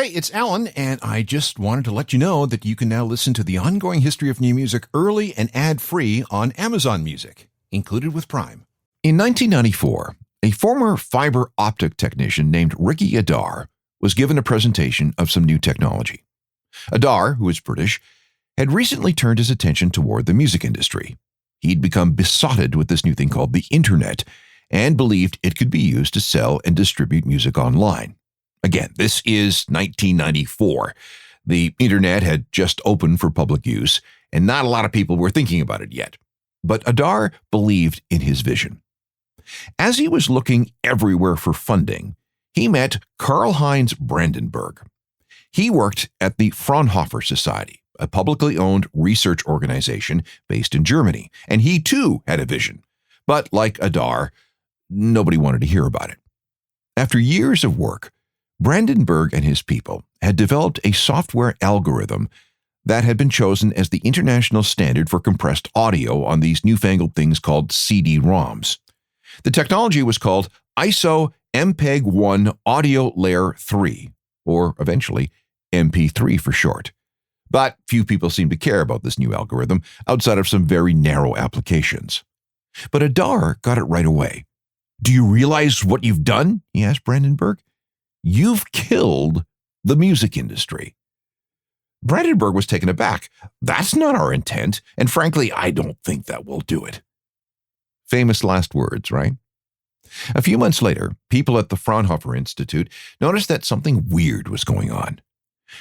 Hey, it's Alan, and I just wanted to let you know that you can now listen to the ongoing history of new music early and ad-free on Amazon Music, included with Prime. In 1994, a former fiber optic technician named Ricky Adar was given a presentation of some new technology. Adar, who is British, had recently turned his attention toward the music industry. He'd become besotted with this new thing called the Internet and believed it could be used to sell and distribute music online. Again, this is 1994. The Internet had just opened for public use, and not a lot of people were thinking about it yet. But Adar believed in his vision. As he was looking everywhere for funding, he met Karl-Heinz Brandenburg. He worked at the Fraunhofer Society, a publicly owned research organization based in Germany, and he too had a vision. But like Adar, nobody wanted to hear about it. After years of work, Brandenburg and his people had developed a software algorithm that had been chosen as the international standard for compressed audio on these newfangled things called CD-ROMs. The technology was called ISO MPEG-1 Audio Layer 3, or eventually MP3 for short. But few people seemed to care about this new algorithm outside of some very narrow applications. But Adar got it right away. "Do you realize what you've done?" he asked Brandenburg. "You've killed the music industry." Brandenburg was taken aback. "That's not our intent, and frankly, I don't think that will do it." Famous last words, right? A few months later, people at the Fraunhofer Institute noticed that something weird was going on.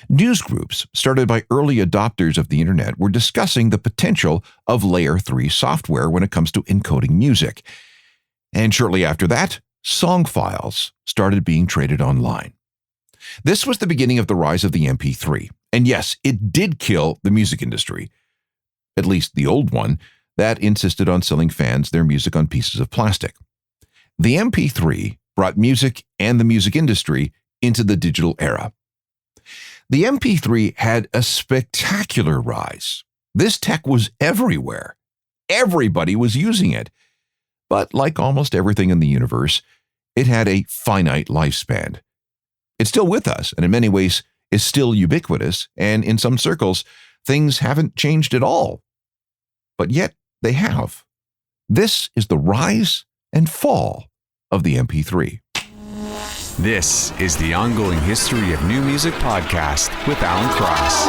News groups started by early adopters of the Internet were discussing the potential of Layer 3 software when it comes to encoding music. And shortly after that, song files started being traded online. This was the beginning of the rise of the MP3. And yes, it did kill the music industry, at least the old one that insisted on selling fans their music on pieces of plastic. The MP3 brought music and the music industry into the digital era. The MP3 had a spectacular rise. This tech was everywhere. Everybody was using it. But like almost everything in the universe, it had a finite lifespan. It's still with us, and in many ways is still ubiquitous, and in some circles, things haven't changed at all. But yet, they have. This is the rise and fall of the MP3. This is the Ongoing History of New Music podcast with Alan Cross.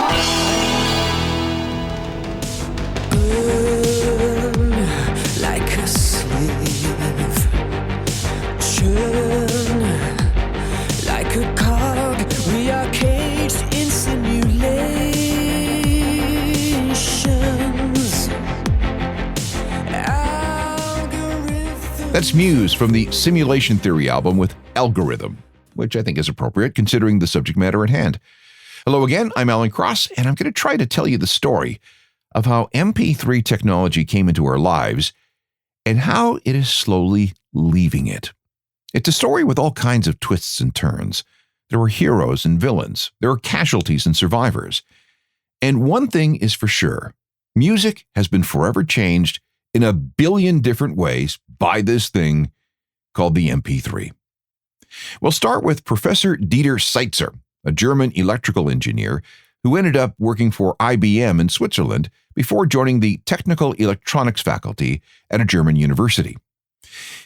That's Muse from the Simulation Theory album with Algorithm, which I think is appropriate considering the subject matter at hand. Hello again, I'm Alan Cross, and I'm going to try to tell you the story of how MP3 technology came into our lives and how it is slowly leaving it. It's a story with all kinds of twists and turns. There are heroes and villains. There are casualties and survivors. And one thing is for sure, music has been forever changed in a billion different ways by this thing called the MP3. We'll start with Professor Dieter Seitzer, a German electrical engineer who ended up working for IBM in Switzerland before joining the technical electronics faculty at a German university.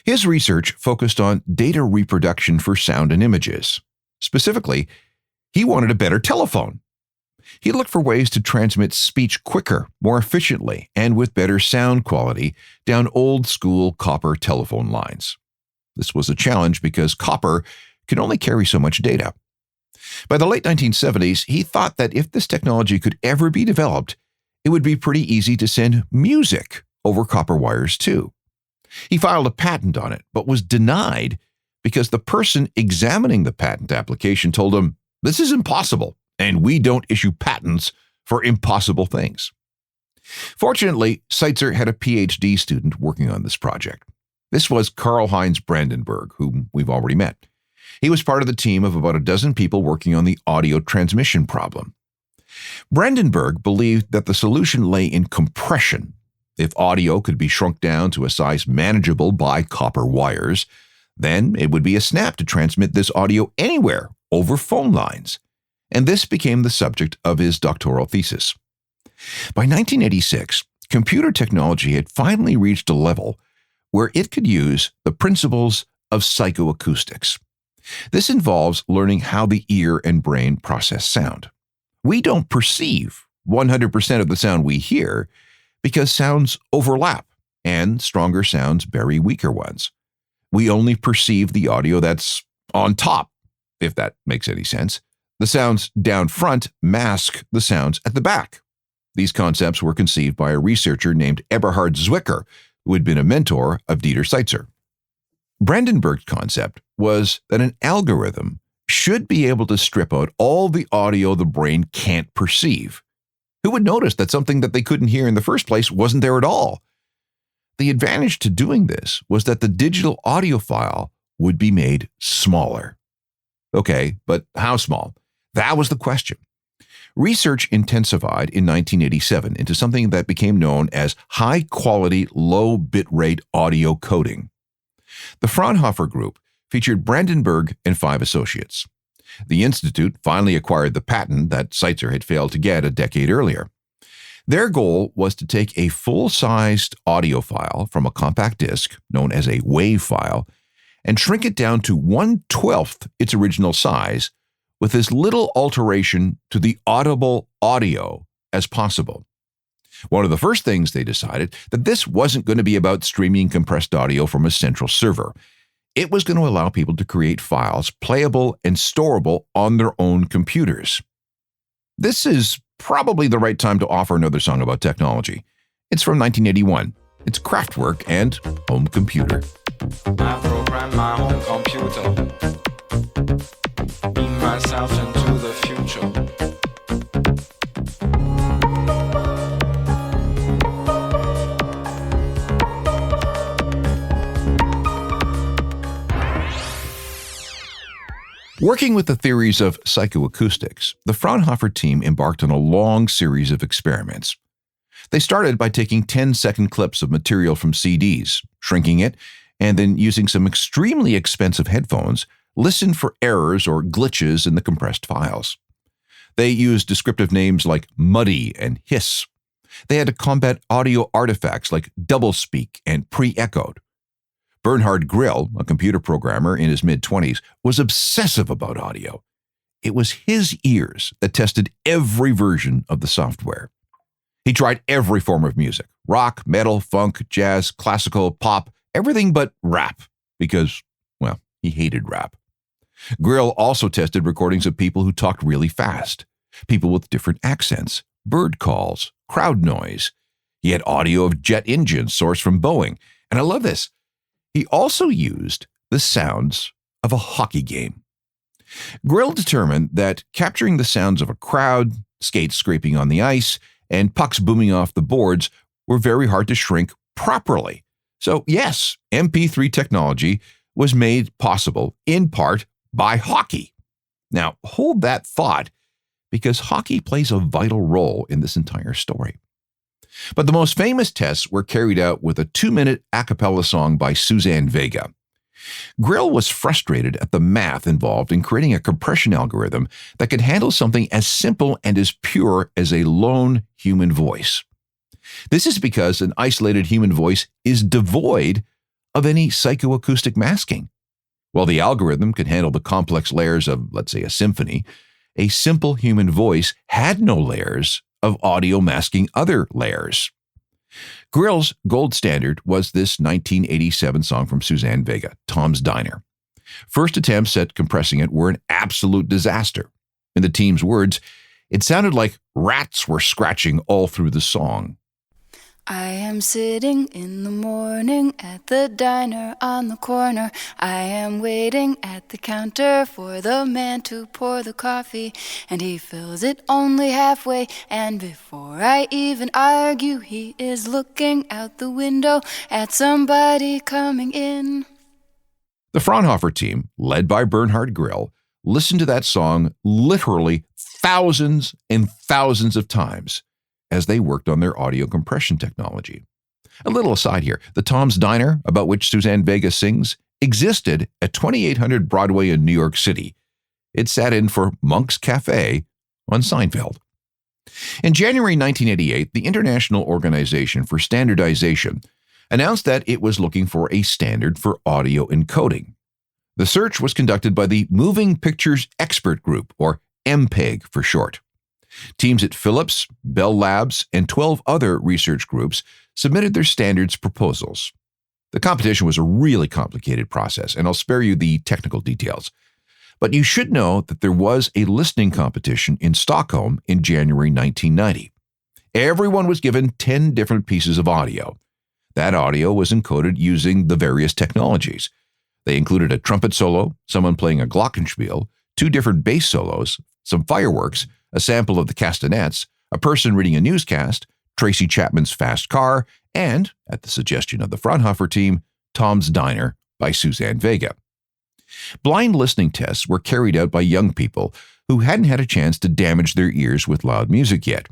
His research focused on data reproduction for sound and images. Specifically, he wanted a better telephone. He looked for ways to transmit speech quicker, more efficiently, and with better sound quality down old-school copper telephone lines. This was a challenge because copper could only carry so much data. By the late 1970s, he thought that if this technology could ever be developed, it would be pretty easy to send music over copper wires too. He filed a patent on it, but was denied because the person examining the patent application told him, "This is impossible, and we don't issue patents for impossible things." Fortunately, Seitzer had a PhD student working on this project. This was Karl-Heinz Brandenburg, whom we've already met. He was part of the team of about a dozen people working on the audio transmission problem. Brandenburg believed that the solution lay in compression. If audio could be shrunk down to a size manageable by copper wires, then it would be a snap to transmit this audio anywhere over phone lines. and this became the subject of his doctoral thesis. By 1986, computer technology had finally reached a level where it could use the principles of psychoacoustics. This involves learning how the ear and brain process sound. We don't perceive 100% of the sound we hear because sounds overlap and stronger sounds bury weaker ones. We only perceive the audio that's on top, if that makes any sense. The sounds down front mask the sounds at the back. These concepts were conceived by a researcher named Eberhard Zwicker, who had been a mentor of Dieter Seitzer. Brandenburg's concept was that an algorithm should be able to strip out all the audio the brain can't perceive. Who would notice that something that they couldn't hear in the first place wasn't there at all? The advantage to doing this was that the digital audio file would be made smaller. Okay, but how small? That was the question. Research intensified in 1987 into something that became known as high-quality, low-bitrate audio coding. The Fraunhofer Group featured Brandenburg and 5 associates. The institute finally acquired the patent that Seitzer had failed to get a decade earlier. Their goal was to take a full-sized audio file from a compact disc, known as a WAV file, and shrink it down to 1/12 its original size, with as little alteration to the audible audio as possible. One of the first things they decided that this wasn't going to be about streaming compressed audio from a central server. It was going to allow people to create files playable and storable on their own computers. This is probably the right time to offer another song about technology. It's from 1981. It's Kraftwerk and Home Computer. I program my own computer, beam myself into the future. Working with the theories of psychoacoustics, the Fraunhofer team embarked on a long series of experiments. They started by taking 10-second clips of material from CDs, shrinking it, and then using some extremely expensive headphones, listened for errors or glitches in the compressed files. They used descriptive names like muddy and hiss. They had to combat audio artifacts like doublespeak and pre-echoed. Bernhard Grill, a computer programmer in his mid-20s, was obsessive about audio. It was his ears that tested every version of the software. He tried every form of music: rock, metal, funk, jazz, classical, pop, everything but rap, because, well, he hated rap. Grill also tested recordings of people who talked really fast, people with different accents, bird calls, crowd noise. He had audio of jet engines sourced from Boeing, and I love this. He also used the sounds of a hockey game. Grill determined that capturing the sounds of a crowd, skates scraping on the ice, and pucks booming off the boards were very hard to shrink properly. So yes, MP3 technology was made possible in part by hockey. Now, hold that thought, because hockey plays a vital role in this entire story. But the most famous tests were carried out with a 2-minute a cappella song by Suzanne Vega. Grill was frustrated at the math involved in creating a compression algorithm that could handle something as simple and as pure as a lone human voice. This is because an isolated human voice is devoid of any psychoacoustic masking. While the algorithm could handle the complex layers of, let's say, a symphony, a simple human voice had no layers of audio masking other layers. Grill's gold standard was this 1987 song from Suzanne Vega, Tom's Diner. First attempts at compressing it were an absolute disaster. In the team's words, it sounded like rats were scratching all through the song. I am sitting in the morning at the diner on the corner. I am waiting at the counter for the man to pour the coffee, and he fills it only halfway, and before I even argue, he is looking out the window at somebody coming in. The Fraunhofer team, led by Bernhard Grill, listened to that song literally thousands and thousands of times as they worked on their audio compression technology. A little aside here, the Tom's Diner, about which Suzanne Vega sings, existed at 2800 Broadway in New York City. It sat in for Monk's Cafe on Seinfeld. In January 1988, the International Organization for Standardization announced that it was looking for a standard for audio encoding. The search was conducted by the Moving Pictures Expert Group, or MPEG for short. Teams at Philips, Bell Labs, and 12 other research groups submitted their standards proposals. The competition was a really complicated process, and I'll spare you the technical details. But you should know that there was a listening competition in Stockholm in January 1990. Everyone was given 10 different pieces of audio. That audio was encoded using the various technologies. They included a trumpet solo, someone playing a glockenspiel, 2 different bass solos, some fireworks, a sample of the castanets, a person reading a newscast, Tracy Chapman's Fast Car, and, at the suggestion of the Fraunhofer team, Tom's Diner by Suzanne Vega. Blind listening tests were carried out by young people who hadn't had a chance to damage their ears with loud music yet.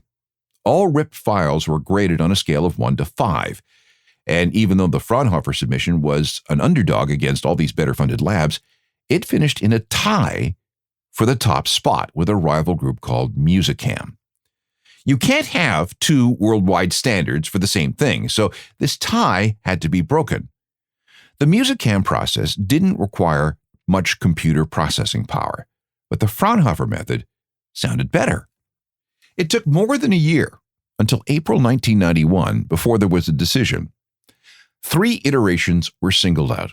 All ripped files were graded on a scale of 1 to 5, and even though the Fraunhofer submission was an underdog against all these better-funded labs, it finished in a tie for the top spot with a rival group called Musicam. You can't have 2 worldwide standards for the same thing, so this tie had to be broken. The Musicam process didn't require much computer processing power, but the Fraunhofer method sounded better. It took more than a year, until April 1991, before there was a decision. 3 iterations were singled out.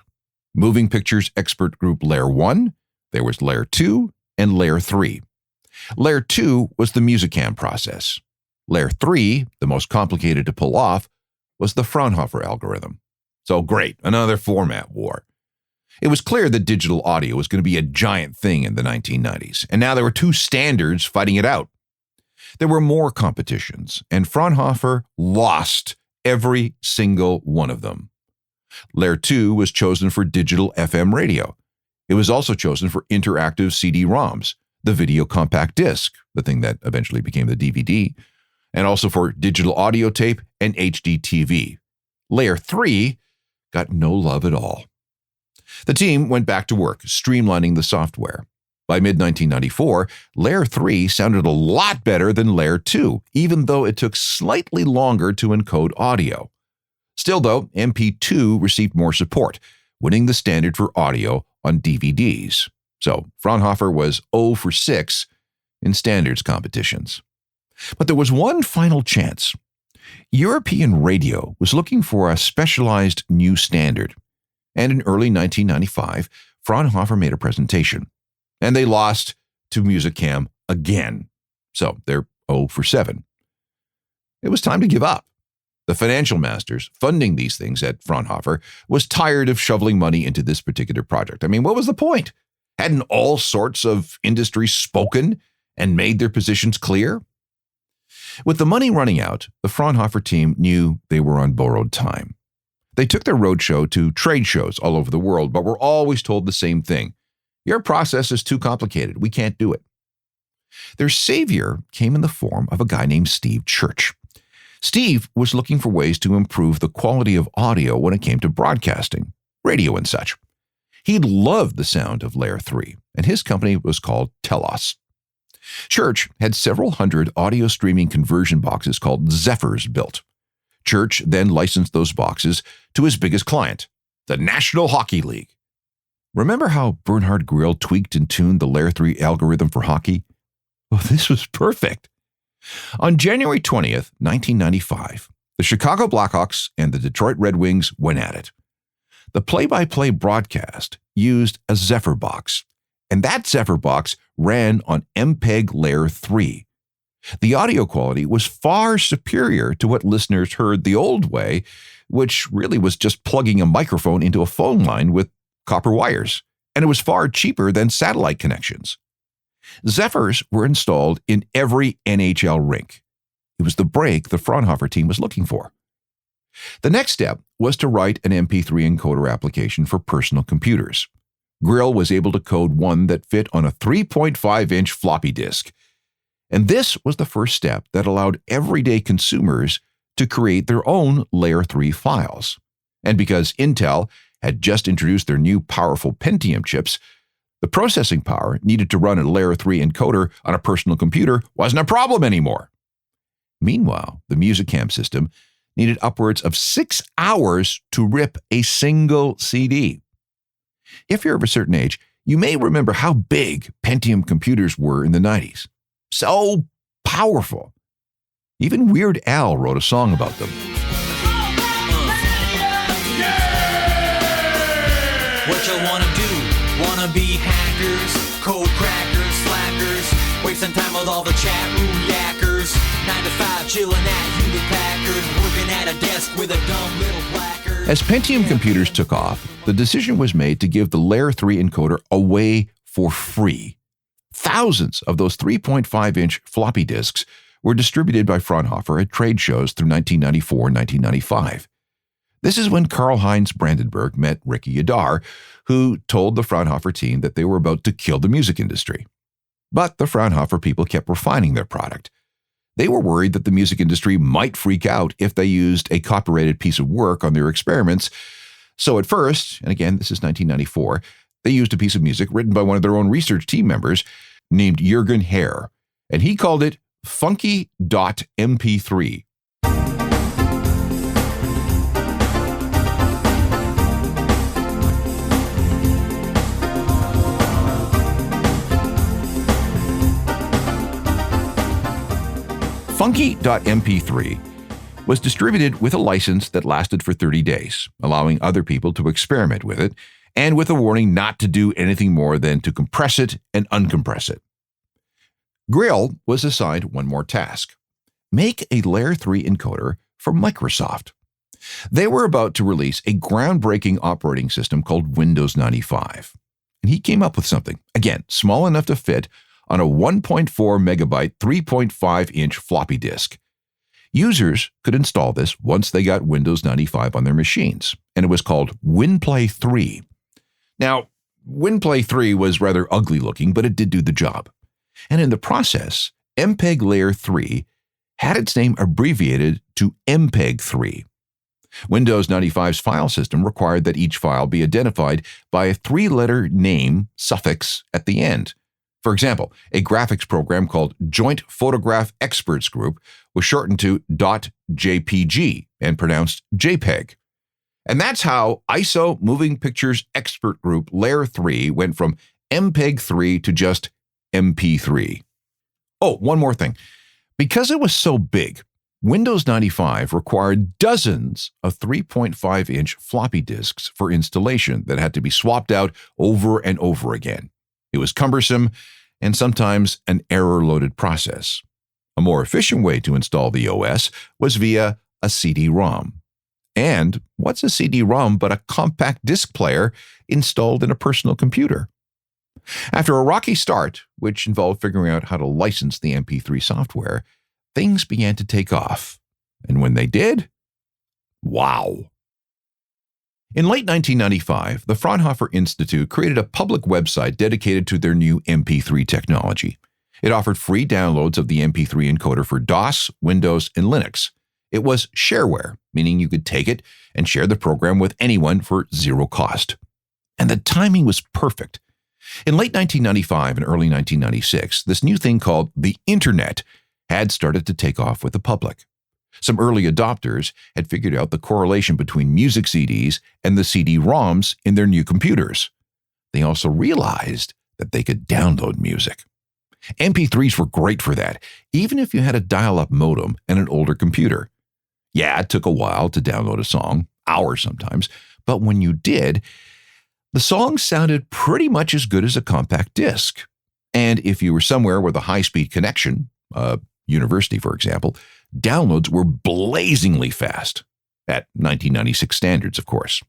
Moving Pictures Expert Group Layer 1, there was Layer 2, and Layer 3. Layer 2 was the Musicam process. Layer 3, the most complicated to pull off, was the Fraunhofer algorithm. So great, another format war. It was clear that digital audio was going to be a giant thing in the 1990s, and now there were 2 standards fighting it out. There were more competitions, and Fraunhofer lost every single one of them. Layer 2 was chosen for digital FM radio. It was also chosen for interactive CD-ROMs, the video compact disc, the thing that eventually became the DVD, and also for digital audio tape and HD TV. Layer 3 got no love at all. The team went back to work, streamlining the software. By mid-1994, Layer 3 sounded a lot better than Layer 2, even though it took slightly longer to encode audio. Still, though, MP2 received more support, winning the standard for audio on DVDs. So Fraunhofer was 0 for 6 in standards competitions. But there was one final chance. European radio was looking for a specialized new standard. And in early 1995, Fraunhofer made a presentation. And they lost to Musicam again. So they're 0 for 7. It was time to give up. The financial masters funding these things at Fraunhofer was tired of shoveling money into this particular project. I mean, what was the point? Hadn't all sorts of industries spoken and made their positions clear? With the money running out, the Fraunhofer team knew they were on borrowed time. They took their roadshow to trade shows all over the world, but were always told the same thing. Your process is too complicated. We can't do it. Their savior came in the form of a guy named Steve Church. Steve was looking for ways to improve the quality of audio when it came to broadcasting, radio and such. He loved the sound of Layer 3, and his company was called Telos. Church had several hundred audio streaming conversion boxes called Zephyrs built. Church then licensed those boxes to his biggest client, the National Hockey League. Remember how Bernhard Grill tweaked and tuned the Layer 3 algorithm for hockey? Well, this was perfect. On January 20th, 1995, the Chicago Blackhawks and the Detroit Red Wings went at it. The play-by-play broadcast used a Zephyr box, and that Zephyr box ran on MPEG Layer 3. The audio quality was far superior to what listeners heard the old way, which really was just plugging a microphone into a phone line with copper wires, and it was far cheaper than satellite connections. Zephyrs were installed in every NHL rink. It was the break the Fraunhofer team was looking for. The next step was to write an MP3 encoder application for personal computers. Grill was able to code one that fit on a 3.5-inch floppy disk. And this was the first step that allowed everyday consumers to create their own Layer 3 files. And because Intel had just introduced their new powerful Pentium chips, The processing power needed to run a Layer 3 encoder on a personal computer wasn't a problem anymore. Meanwhile, the Musicam system needed upwards of 6 hours to rip a single CD. If you're of a certain age, you may remember how big Pentium computers were in the 90s. So powerful. Even Weird Al wrote a song about them. What you wanna do? Wanna be hackers, code crackers, slackers, wasting time with all the chat room yackers. 9 to 5 chilling at Hewlett Packard, working at a desk with a dumb little placard. As Pentium computers took off, the decision was made to give the Layer 3 encoder away for free. Thousands of those 3.5-inch floppy disks were distributed by Fraunhofer at trade shows through 1994 and 1995. This is when Karl-Heinz Brandenburg met Ricky Yadar, who told the Fraunhofer team that they were about to kill the music industry. But the Fraunhofer people kept refining their product. They were worried that the music industry might freak out if they used a copyrighted piece of work on their experiments. So at first, and again, this is 1994, they used a piece of music written by one of their own research team members named Jürgen Herr, and he called it funky.mp3. Funky.mp3 was distributed with a license that lasted for 30 days, allowing other people to experiment with it, and with a warning not to do anything more than to compress it and uncompress it. Grill was assigned one more task: make a Layer 3 encoder for Microsoft. They were about to release a groundbreaking operating system called Windows 95. And he came up with something, again, small enough to fit on a 1.4 megabyte, 3.5-inch floppy disk. Users could install this once they got Windows 95 on their machines, and it was called WinPlay 3. Now, WinPlay 3 was rather ugly looking, but it did do the job. And in the process, MPEG Layer 3 had its name abbreviated to MPEG 3. Windows 95's file system required that each file be identified by a 3-letter name suffix at the end. For example, a graphics program called Joint Photograph Experts Group was shortened to .jpg and pronounced JPEG. And that's how ISO Moving Pictures Expert Group Layer 3 went from MPEG 3 to just MP3. Oh, one more thing. Because it was so big, Windows 95 required dozens of 3.5-inch floppy disks for installation that had to be swapped out over and over again. It was cumbersome and sometimes an error-loaded process. A more efficient way to install the OS was via a CD-ROM. And what's a CD-ROM but a compact disc player installed in a personal computer? After a rocky start, which involved figuring out how to license the MP3 software, things began to take off. And when they did, wow. In late 1995, the Fraunhofer Institute created a public website dedicated to their new MP3 technology. It offered free downloads of the MP3 encoder for DOS, Windows, and Linux. It was shareware, meaning you could take it and share the program with anyone for zero cost. And the timing was perfect. In late 1995 and early 1996, this new thing called the Internet had started to take off with the public. Some early adopters had figured out the correlation between music CDs and the CD-ROMs in their new computers. They also realized that they could download music. MP3s were great for that, even if you had a dial-up modem and an older computer. Yeah, it took a while to download a song, hours sometimes, but when you did, the song sounded pretty much as good as a compact disc. And if you were somewhere with a high-speed connection, a university for example, downloads were blazingly fast, at 1996 standards, of course.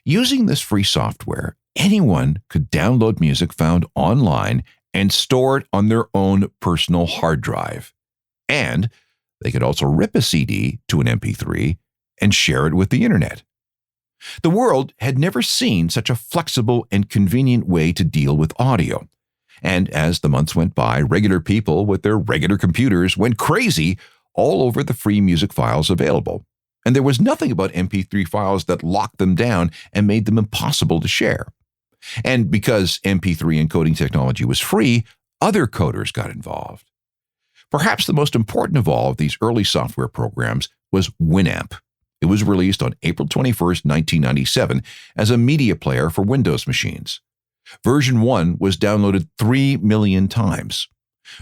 Using this free software, anyone could download music found online and store it on their own personal hard drive. And they could also rip a CD to an MP3 and share it with the internet. The world had never seen such a flexible and convenient way to deal with audio. And as the months went by, regular people with their regular computers went crazy all over the free music files available. And there was nothing about MP3 files that locked them down and made them impossible to share. And because MP3 encoding technology was free, other coders got involved. Perhaps the most important of all of these early software programs was Winamp. It was released on April 21st, 1997, as a media player for Windows machines. Version 1 was downloaded 3 million times.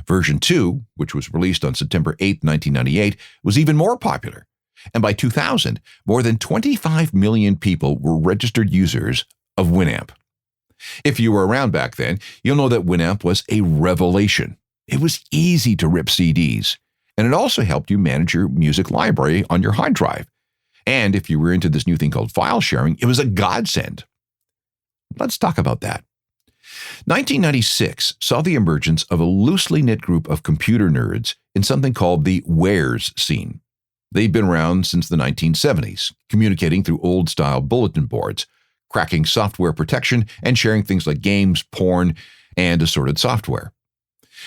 Version 2, which was released on September 8, 1998, was even more popular. And by 2000, more than 25 million people were registered users of Winamp. If you were around back then, you'll know that Winamp was a revelation. It was easy to rip CDs, and it also helped you manage your music library on your hard drive. And if you were into this new thing called file sharing, it was a godsend. Let's talk about that. 1996 saw the emergence of a loosely knit group of computer nerds in something called the Wares scene. They've been around since the 1970s, communicating through old-style bulletin boards, cracking software protection, and sharing things like games, porn, and assorted software.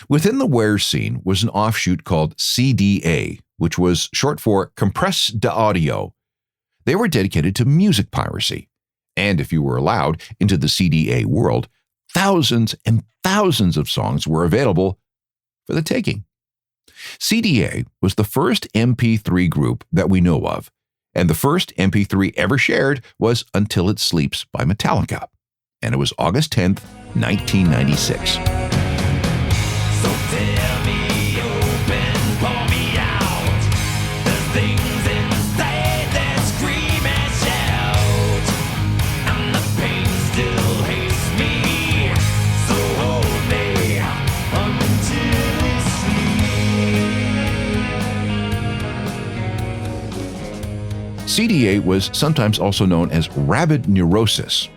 Within the Wares scene was an offshoot called CDA, which was short for Compress d'Audio. They were dedicated to music piracy. And if you were allowed into the CDA world, thousands and thousands of songs were available for the taking. CDA was the first MP3 group that we know of, and the first MP3 ever shared was Until It Sleeps by Metallica, and it was August 10th, 1996. So tear me open, pour me out. There's things inside that scream and shout, and the pain still hates me. So hold me until we sleep. CDA was sometimes also known as rabid neurosis.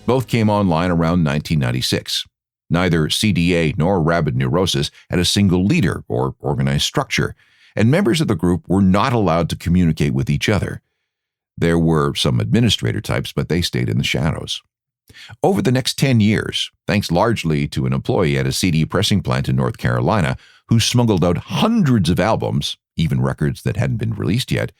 Both came online around 1996. Neither CDA nor Rabid Neurosis had a single leader or organized structure, and members of the group were not allowed to communicate with each other. There were some administrator types, but they stayed in the shadows. Over the next 10 years, thanks largely to an employee at a CD pressing plant in North Carolina who smuggled out hundreds of albums, even records that hadn't been released yet,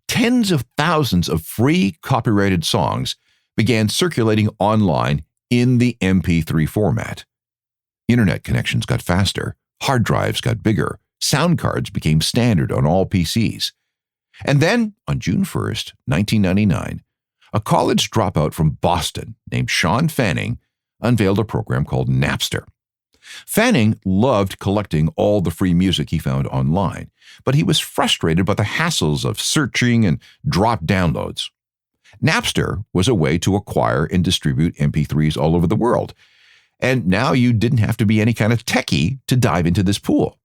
tens of thousands of free copyrighted songs began circulating online in the MP3 format. Internet connections got faster, hard drives got bigger, sound cards became standard on all PCs. And then, on June 1st, 1999, a college dropout from Boston named Sean Fanning unveiled a program called Napster. Fanning loved collecting all the free music he found online, but he was frustrated by the hassles of searching and drop downloads. Napster was a way to acquire and distribute MP3s all over the world. And now you didn't have to be any kind of techie to dive into this pool.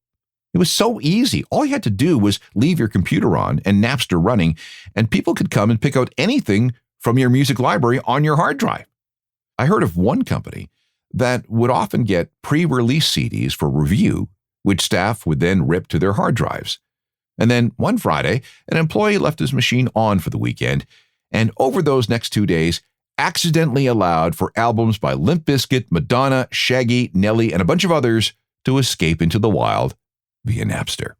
It was so easy. All you had to do was leave your computer on and Napster running, and people could come and pick out anything from your music library on your hard drive. I heard of one company that would often get pre-release CDs for review, which staff would then rip to their hard drives. And then one Friday, an employee left his machine on for the weekend, and over those next 2 days, accidentally allowed for albums by Limp Bizkit, Madonna, Shaggy, Nelly, and a bunch of others to escape into the wild via Napster.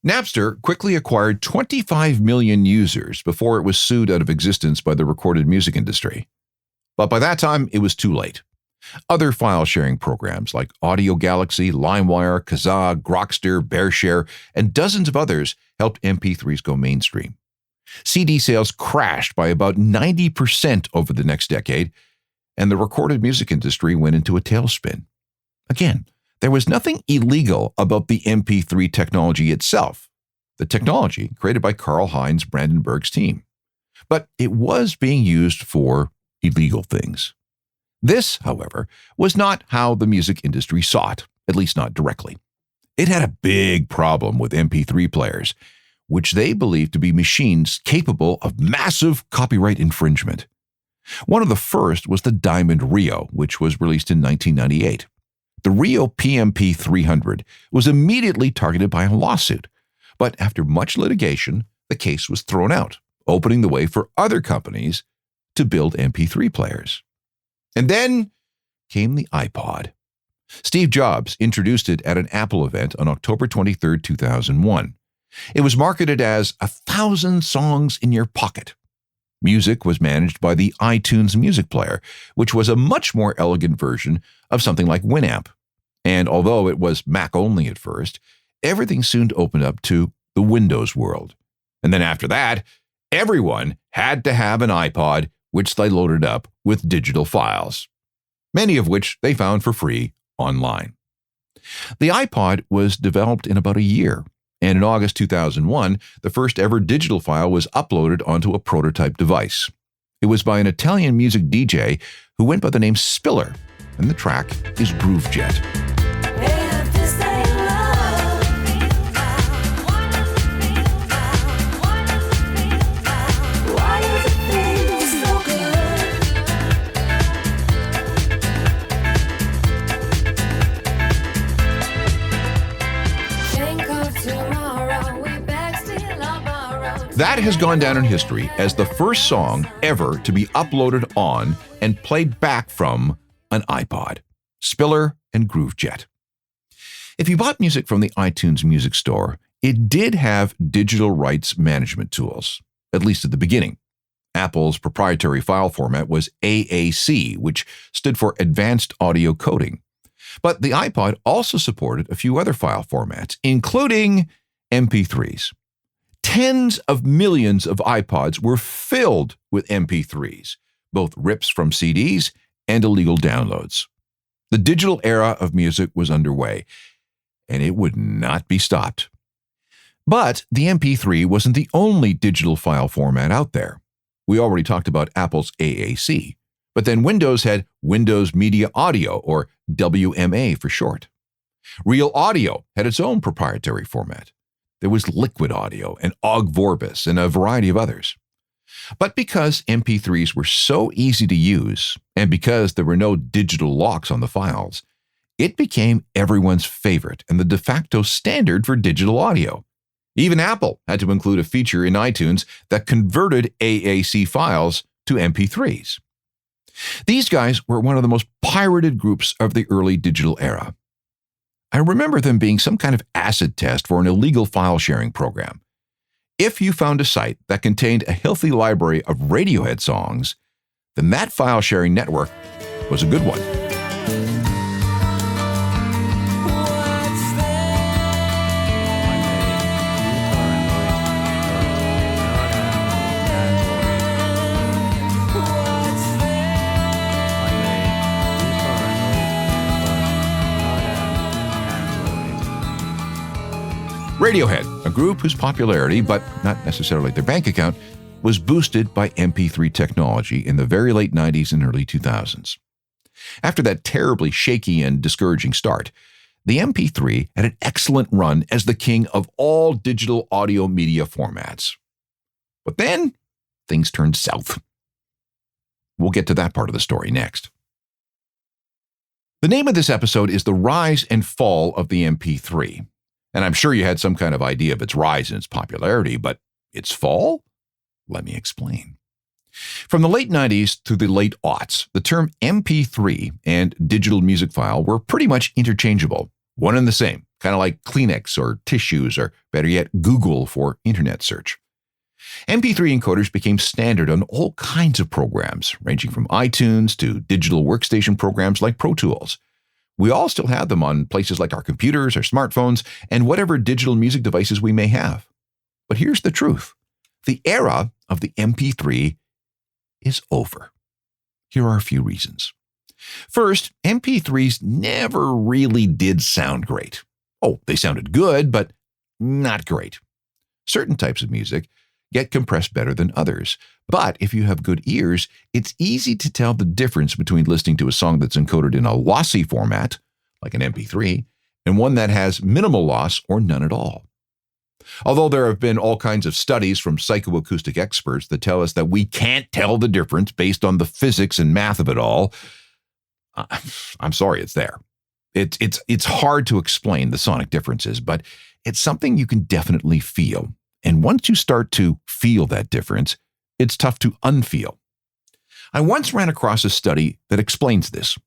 Napster quickly acquired 25 million users before it was sued out of existence by the recorded music industry. But by that time, it was too late. Other file-sharing programs like Audio Galaxy, LimeWire, Kazaa, Grokster, BearShare, and dozens of others helped MP3s go mainstream. CD sales crashed by about 90% over the next decade, and the recorded music industry went into a tailspin. Again, there was nothing illegal about the MP3 technology itself, the technology created by Karl-Heinz Brandenburg's team. But it was being used for illegal things. This, however, was not how the music industry saw it, at least not directly. It had a big problem with MP3 players, which they believed to be machines capable of massive copyright infringement. One of the first was the Diamond Rio, which was released in 1998. The Rio PMP 300 was immediately targeted by a lawsuit, but after much litigation, the case was thrown out, opening the way for other companies to build MP3 players. And then came the iPod. Steve Jobs introduced it at an Apple event on October 23, 2001. It was marketed as 1,000 songs in your pocket. Music was managed by the iTunes music player, which was a much more elegant version of something like Winamp. And although it was Mac only at first, everything soon opened up to the Windows world. And then after that, everyone had to have an iPod, which they loaded up with digital files, many of which they found for free online. The iPod was developed in about a year, and in August 2001, the first ever digital file was uploaded onto a prototype device. It was by an Italian music DJ who went by the name Spiller, and the track is Groove Jet. That has gone down in history as the first song ever to be uploaded on and played back from an iPod, Spiller and Groove Jet. If you bought music from the iTunes Music Store, it did have digital rights management tools, at least at the beginning. Apple's proprietary file format was AAC, which stood for Advanced Audio Coding. But the iPod also supported a few other file formats, including MP3s. Tens of millions of iPods were filled with MP3s, both rips from CDs and illegal downloads. The digital era of music was underway, and it would not be stopped. But the MP3 wasn't the only digital file format out there. We already talked about Apple's AAC, but then Windows had Windows Media Audio, or WMA for short. Real Audio had its own proprietary format. There was Liquid Audio and Ogg Vorbis and a variety of others. But because MP3s were so easy to use, and because there were no digital locks on the files, it became everyone's favorite and the de facto standard for digital audio. Even Apple had to include a feature in iTunes that converted AAC files to MP3s. These guys were one of the most pirated groups of the early digital era. I remember them being some kind of acid test for an illegal file sharing program. If you found a site that contained a healthy library of Radiohead songs, then that file sharing network was a good one. Radiohead, a group whose popularity, but not necessarily their bank account, was boosted by MP3 technology in the very late 90s and early 2000s. After that terribly shaky and discouraging start, the MP3 had an excellent run as the king of all digital audio media formats. But then, things turned south. We'll get to that part of the story next. The name of this episode is The Rise and Fall of the MP3. And I'm sure you had some kind of idea of its rise and its popularity, but its fall? Let me explain. From the late 90s to the late aughts, the term MP3 and digital music file were pretty much interchangeable, one and the same, kind of like Kleenex or tissues, or better yet, Google for internet search. MP3 encoders became standard on all kinds of programs, ranging from iTunes to digital workstation programs like Pro Tools. We all still have them on places like our computers, our smartphones, and whatever digital music devices we may have. But here's the truth. The era of the MP3 is over. Here are a few reasons. First, MP3s never really did sound great. Oh, they sounded good, but not great. Certain types of music get compressed better than others. But if you have good ears, it's easy to tell the difference between listening to a song that's encoded in a lossy format, like an MP3, and one that has minimal loss or none at all. Although there have been all kinds of studies from psychoacoustic experts that tell us that we can't tell the difference based on the physics and math of it all, I'm sorry, it's there. It's hard to explain the sonic differences, but it's something you can definitely feel. And once you start to feel that difference, it's tough to unfeel. I once ran across a study that explains this.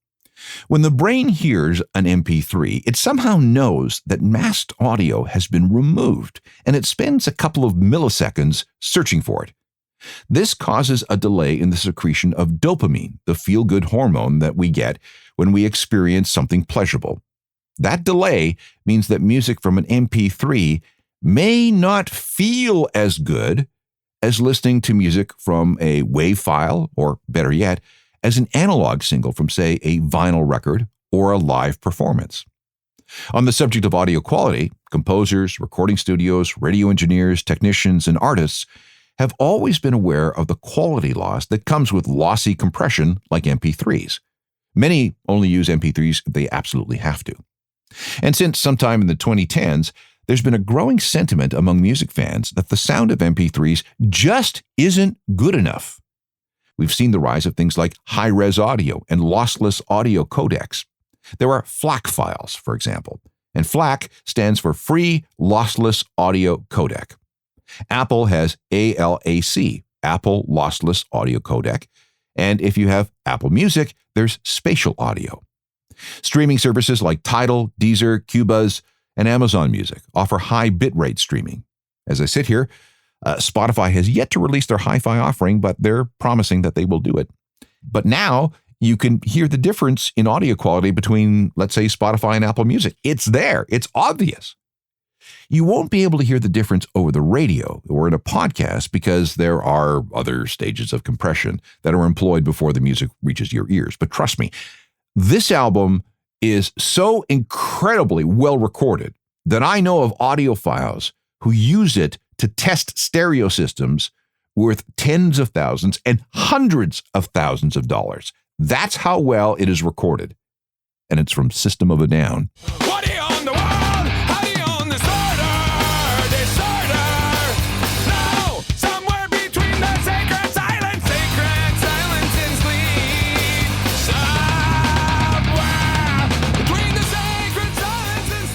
When the brain hears an MP3, it somehow knows that masked audio has been removed, and it spends a couple of milliseconds searching for it. This causes a delay in the secretion of dopamine, the feel-good hormone that we get when we experience something pleasurable. That delay means that music from an MP3 may not feel as good as listening to music from a WAV file, or better yet, as an analog single from, say, a vinyl record or a live performance. On the subject of audio quality, composers, recording studios, radio engineers, technicians, and artists have always been aware of the quality loss that comes with lossy compression like MP3s. Many only use MP3s if they absolutely have to. And since sometime in the 2010s, there's been a growing sentiment among music fans that the sound of MP3s just isn't good enough. We've seen the rise of things like high-res audio and lossless audio codecs. There are FLAC files, for example, and FLAC stands for Free Lossless Audio Codec. Apple has ALAC, Apple Lossless Audio Codec, and if you have Apple Music, there's Spatial Audio. Streaming services like Tidal, Deezer, Qbuzz, and Amazon Music offer high bitrate streaming. As I sit here, Spotify has yet to release their hi-fi offering, but they're promising that they will do it. But now you can hear the difference in audio quality between, let's say, Spotify and Apple Music. It's there. It's obvious. You won't be able to hear the difference over the radio or in a podcast because there are other stages of compression that are employed before the music reaches your ears. But trust me, this album is so incredibly well recorded that I know of audiophiles who use it to test stereo systems worth tens of thousands and hundreds of thousands of dollars. That's how well it is recorded. And it's from System of a Down. What do you own the world? How do you own disorder? Disorder. No, somewhere between the sacred silence and sleep. Somewhere between the sacred silence and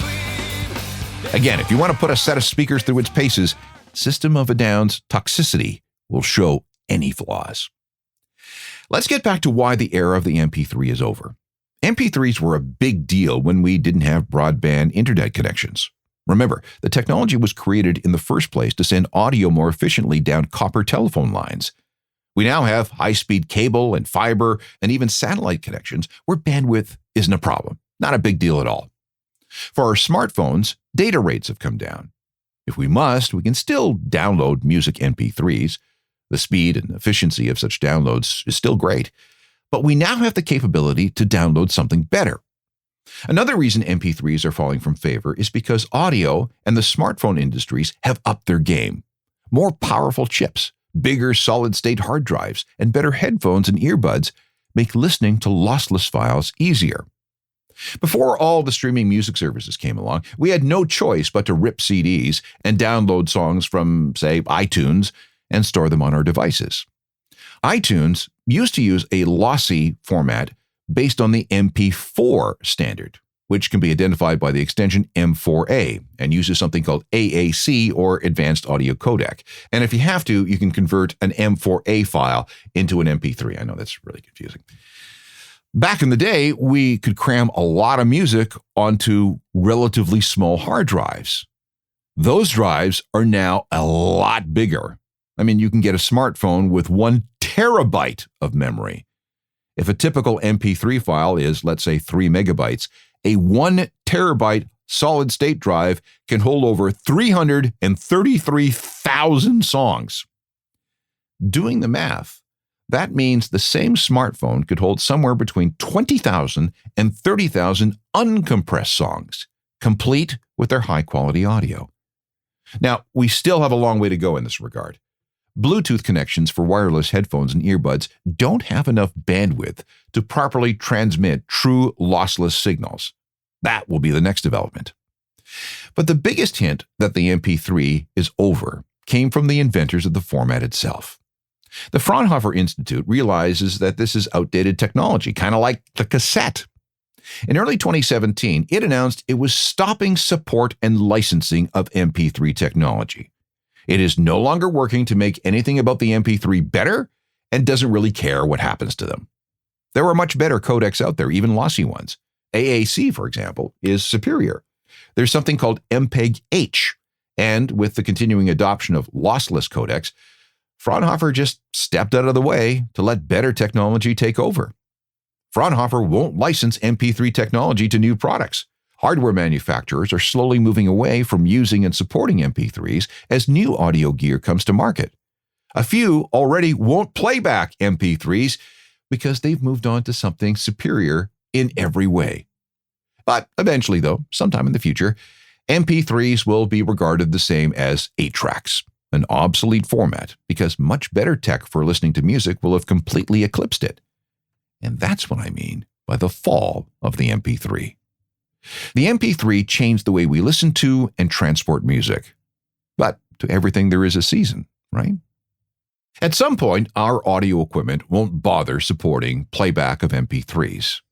sleep. Again, if you want to put a set of speakers through its paces, System of a Down's Toxicity will show any flaws. Let's get back to why the era of the MP3 is over. MP3s were a big deal when we didn't have broadband internet connections. Remember, the technology was created in the first place to send audio more efficiently down copper telephone lines. We now have high-speed cable and fiber and even satellite connections where bandwidth isn't a problem, not a big deal at all. For our smartphones, data rates have come down. If we must, we can still download music MP3s. The speed and efficiency of such downloads is still great, but we now have the capability to download something better. Another reason MP3s are falling from favor is because audio and the smartphone industries have upped their game. More powerful chips, bigger solid-state hard drives, and better headphones and earbuds make listening to lossless files easier. Before all the streaming music services came along, we had no choice but to rip CDs and download songs from, say, iTunes and store them on our devices. iTunes used to use a lossy format based on the MP4 standard, which can be identified by the extension M4A and uses something called AAC, or Advanced Audio Codec. And if you have to, you can convert an M4A file into an MP3. I know that's really confusing. Back in the day, we could cram a lot of music onto relatively small hard drives. Those drives are now a lot bigger. I mean, you can get a smartphone with 1 terabyte of memory. If a typical MP3 file is, let's say, 3 megabytes, a 1 terabyte solid-state drive can hold over 333,000 songs. Doing the math, that means the same smartphone could hold somewhere between 20,000 and 30,000 uncompressed songs, complete with their high-quality audio. Now, we still have a long way to go in this regard. Bluetooth connections for wireless headphones and earbuds don't have enough bandwidth to properly transmit true lossless signals. That will be the next development. But the biggest hint that the MP3 is over came from the inventors of the format itself. The Fraunhofer Institute realizes that this is outdated technology, kind of like the cassette. In early 2017, it announced it was stopping support and licensing of MP3 technology. It is no longer working to make anything about the MP3 better and doesn't really care what happens to them. There are much better codecs out there, even lossy ones. AAC, for example, is superior. There's something called MPEG-H, and with the continuing adoption of lossless codecs, Fraunhofer just stepped out of the way to let better technology take over. Fraunhofer won't license MP3 technology to new products. Hardware manufacturers are slowly moving away from using and supporting MP3s as new audio gear comes to market. A few already won't play back MP3s because they've moved on to something superior in every way. But eventually, though, sometime in the future, MP3s will be regarded the same as 8-tracks, an obsolete format, because much better tech for listening to music will have completely eclipsed it. And that's what I mean by the fall of the MP3. The MP3 changed the way we listen to and transport music. But to everything there is a season, right? At some point, our audio equipment won't bother supporting playback of MP3s.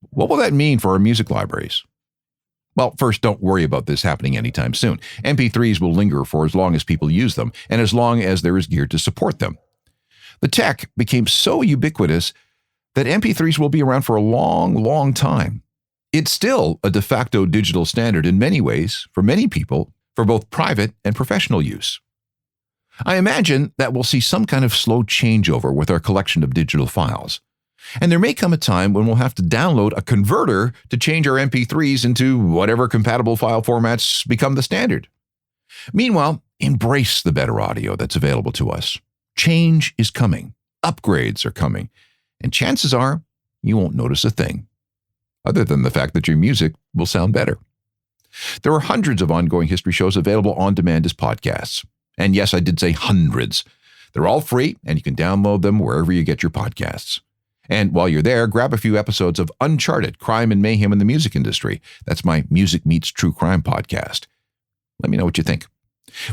What will that mean for our music libraries? Well, first, don't worry about this happening anytime soon. MP3s will linger for as long as people use them, and as long as there is gear to support them. The tech became so ubiquitous that MP3s will be around for a long, long time. It's still a de facto digital standard in many ways for many people, for both private and professional use. I imagine that we'll see some kind of slow changeover with our collection of digital files. And there may come a time when we'll have to download a converter to change our MP3s into whatever compatible file formats become the standard. Meanwhile, embrace the better audio that's available to us. Change is coming. Upgrades are coming. And chances are you won't notice a thing, other than the fact that your music will sound better. There are hundreds of ongoing history shows available on demand as podcasts. And yes, I did say hundreds. They're all free, and you can download them wherever you get your podcasts. And while you're there, grab a few episodes of Uncharted, Crime and Mayhem in the Music Industry. That's my Music Meets True Crime podcast. Let me know what you think.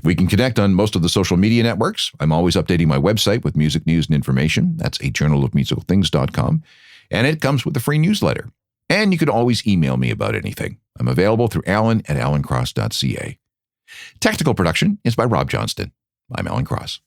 We can connect on most of the social media networks. I'm always updating my website with music news and information. That's ajournalofmusicalthings.com. And it comes with a free newsletter. And you can always email me about anything. I'm available through alan@alancross.ca. Technical production is by Rob Johnston. I'm Alan Cross.